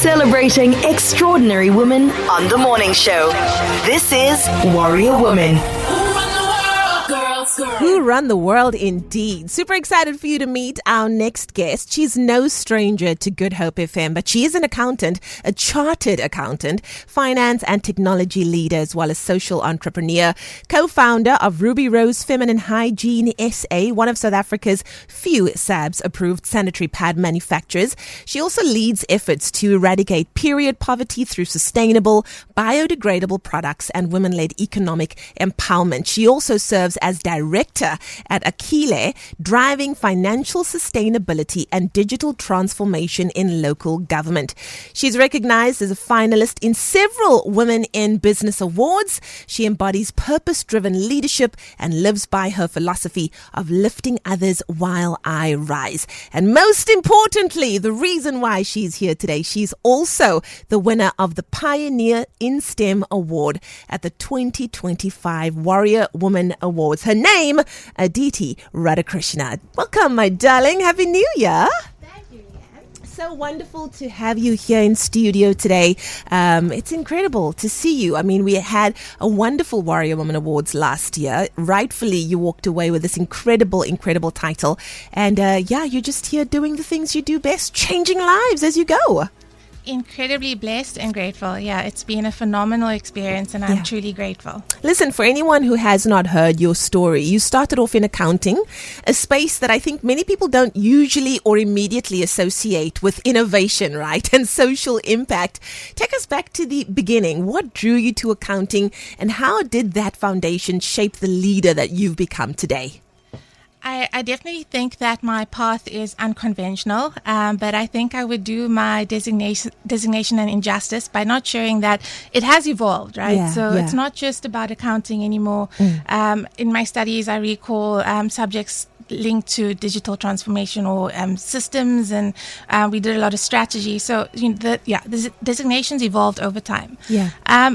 Celebrating extraordinary women on The Morning Show. This is Warrior Woman. Who run the world indeed. Super excited for you to meet our next guest. She's no stranger to Good Hope FM, but she is an accountant, a chartered accountant, finance and technology leader, as well as social entrepreneur, co-founder of Ruby Rose Feminine Hygiene SA, one of South Africa's few SABS approved sanitary pad manufacturers. She also leads efforts to eradicate period poverty through sustainable, biodegradable products and women-led economic empowerment. She also serves as director at Hygiene, driving financial sustainability and digital transformation in local government. She's recognized as a finalist in several Women in Business awards. She embodies purpose-driven leadership and lives by her philosophy of lifting others while I rise. And most importantly, the reason why she's here today, she's also the winner of the Pioneer in STEM Award at the 2025 Warrior Woman Awards. Her name, Aditi Radhakrishna. Welcome, my darling. Happy New Year. Thank you, Leigh-Anne. So wonderful to have you here in studio today. It's incredible to see you. I mean, we had a wonderful Warrior Woman Awards last year. Rightfully, you walked away with this incredible title. And you're just here doing the things you do best, changing lives as you go. Incredibly blessed and grateful. Yeah, it's been a phenomenal experience and I'm truly grateful. Listen, for anyone who has not heard your story, you started off in accounting, a space that I think many people don't usually or immediately associate with innovation, right? And social impact. Take us back to the beginning. What drew you to accounting and how did that foundation shape the leader that you've become today? I definitely think that my path is unconventional, but I think I would do my designation an injustice by not sharing that it has evolved, right? It's not just about accounting anymore. In my studies, I recall subjects linked to digital transformation or systems, and we did a lot of strategy. So the designations evolved over time.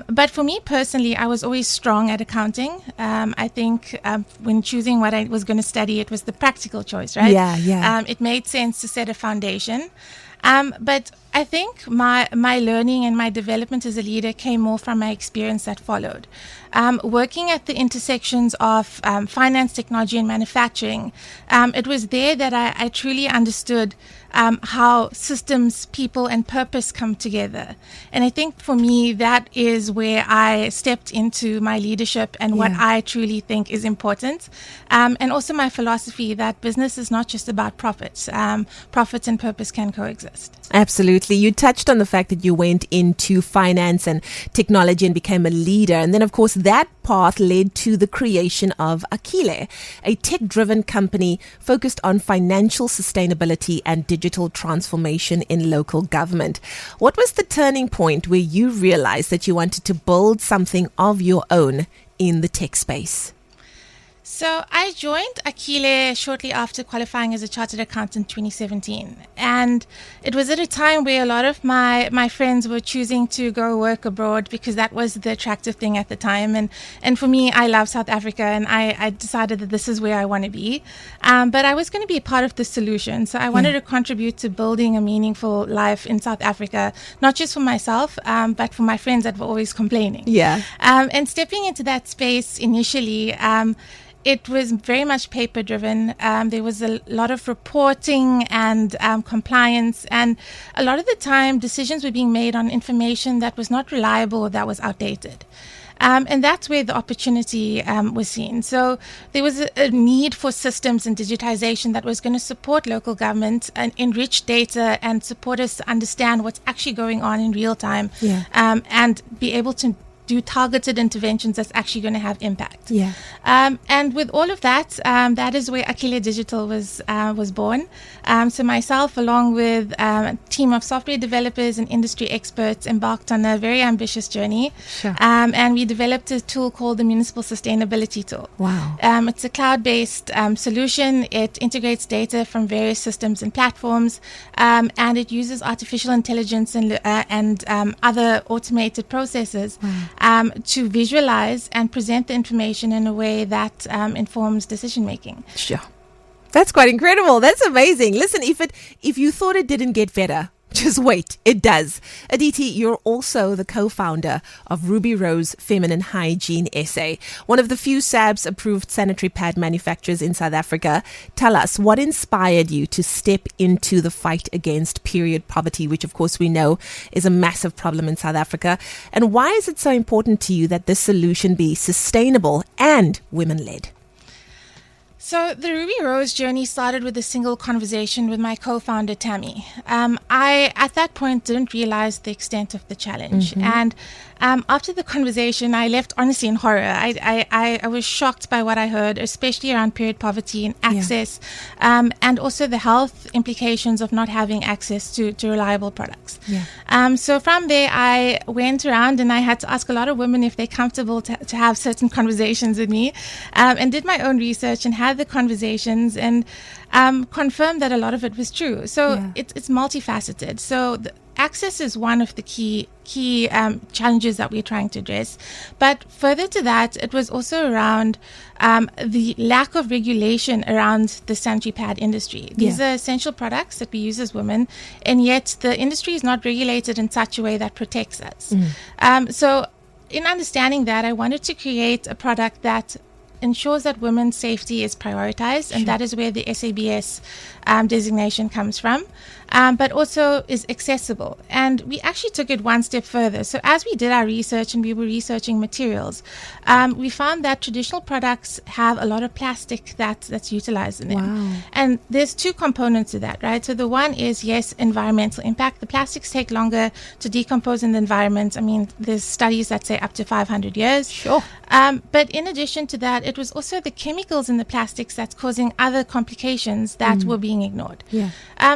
But for me personally, I was always strong at accounting. I think when choosing what I was going to study, it was the practical choice, right? It made sense to set a foundation. But I think my learning and my development as a leader came more from my experience that followed. Working at the intersections of finance, technology, and manufacturing, it was there that I truly understood how systems, people, and purpose come together. And I think for me, that is where I stepped into my leadership and what I truly think is important. And also my philosophy that business is not just about profits. Profits and purpose can coexist. Absolutely. You touched on the fact that you went into finance and technology and became a leader. And then, of course, that path led to the creation of Hygiene, a tech-driven company focused on financial sustainability and digital transformation in local government. What was the turning point where you realized that you wanted to build something of your own in the tech space? So I joined Hygiene shortly after qualifying as a chartered accountant in 2017. And it was at a time where a lot of my friends were choosing to go work abroad because that was the attractive thing at the time. And for me, I love South Africa and I decided that this is where I want to be. But I was going to be a part of the solution. So I wanted to contribute to building a meaningful life in South Africa, not just for myself, but for my friends that were always complaining. And stepping into that space initially, it was very much paper-driven. There was a lot of reporting and compliance, and a lot of the time decisions were being made on information that was not reliable or that was outdated. And that's where the opportunity was seen. So there was a need for systems and digitization that was going to support local government and enrich data and support us to understand what's actually going on in real time and be able to do targeted interventions that's actually going to have impact. And with all of that, that is where Hygiene Digital was born. So myself, along with a team of software developers and industry experts, embarked on a very ambitious journey. And we developed a tool called the Municipal Sustainability Tool. It's a cloud-based solution. It integrates data from various systems and platforms, and it uses artificial intelligence and other automated processes to visualize and present the information in a way that informs decision making. That's quite incredible. That's amazing. Listen, if you thought it didn't get better, Just wait, it does. Aditi, you're also the co-founder of Ruby Rose Feminine Hygiene SA, one of the few SABS-approved sanitary pad manufacturers in South Africa. Tell us, what inspired you to step into the fight against period poverty, which of course we know is a massive problem in South Africa, and why is it so important to you that this solution be sustainable and women-led? So the Ruby Rose journey started with a single conversation with my co-founder, Tammy. I, at that point, didn't realize the extent of the challenge. And after the conversation, I left honestly in horror. I was shocked by what I heard, especially around period poverty and access, and also the health implications of not having access to reliable products. So from there, I went around and I had to ask a lot of women if they're comfortable to have certain conversations with me, and did my own research and had the conversations and confirmed that a lot of it was true. So it's multifaceted. So access is one of the key challenges that we're trying to address. But further to that, it was also around the lack of regulation around the sanitary pad industry. These are essential products that we use as women, and yet the industry is not regulated in such a way that protects us. So in understanding that, I wanted to create a product that ensures that women's safety is prioritized, and that is where the SABS designation comes from, but also is accessible. And we actually took it one step further. So as we did our research and we were researching materials, we found that traditional products have a lot of plastic that's utilized in them. And there's two components to that, right? So the one is, yes, environmental impact. The plastics take longer to decompose in the environment. I mean, there's studies that say up to 500 years. But in addition to that, it was also the chemicals in the plastics that's causing other complications that were being ignored.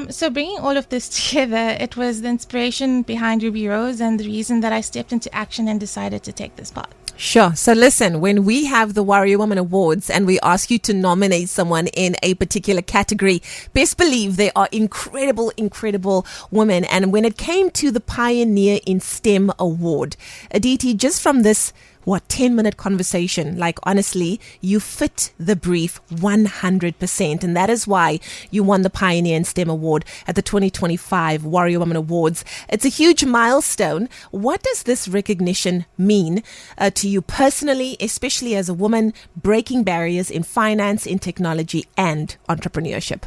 So bringing all of this together, it was the inspiration behind Ruby Rose and the reason that I stepped into action and decided to take this path. Sure. So listen, when we have the Warrior Woman Awards and we ask you to nominate someone in a particular category, best believe they are incredible women. And when it came to the Pioneer in STEM Award, Aditi, just from this 10-minute conversation, like honestly, you fit the brief 100%. And that is why you won the Pioneer in STEM Award at the 2025 Warrior Woman Awards. It's a huge milestone. What does this recognition mean to you personally, especially as a woman breaking barriers in finance, in technology and entrepreneurship?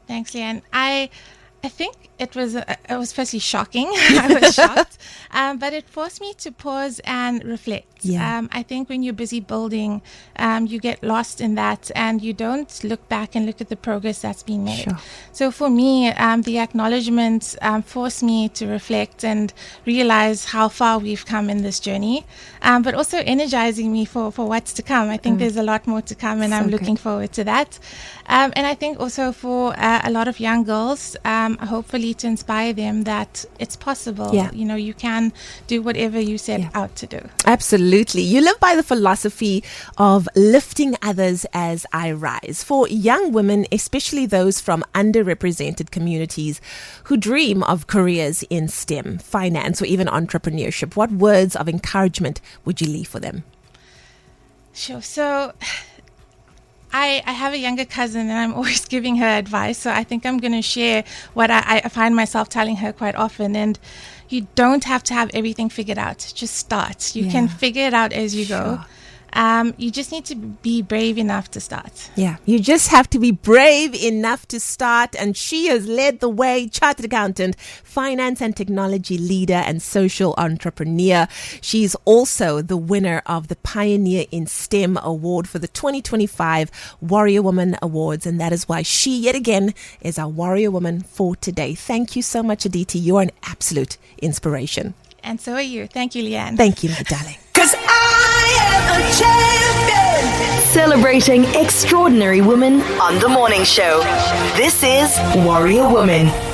Thanks, Leigh-Anne. I think it was firstly shocking. I was shocked, but it forced me to pause and reflect. I think when you're busy building, you get lost in that and you don't look back and look at the progress that's been made. So for me, the acknowledgement forced me to reflect and realize how far we've come in this journey, but also energizing me for what's to come. I think there's a lot more to come, and I'm looking forward to that. And I think also for a lot of young girls, hopefully to inspire them that it's possible. You know, you can do whatever you set out to do. Absolutely. You live by the philosophy of lifting others as I rise. For young women, especially those from underrepresented communities who dream of careers in STEM, finance, or even entrepreneurship, what words of encouragement would you leave for them? Sure. So I have a younger cousin and I'm always giving her advice. So I think I'm going to share what I find myself telling her quite often. And you don't have to have everything figured out. Just start. You can figure it out as you go. You just need to be brave enough to start. You just have to be brave enough to start. And she has led the way, chartered accountant, finance and technology leader, and social entrepreneur. She's also the winner of the Pioneer in STEM Award for the 2025 Warrior Woman Awards. And that is why she, yet again, is our Warrior Woman for today. Thank you so much, Aditi. You are an absolute inspiration. And so are you. Thank you, Leigh-Anne. Thank you, my darling. 'Cause I am a champion. Celebrating extraordinary women on The Morning Show. This is Warrior Woman.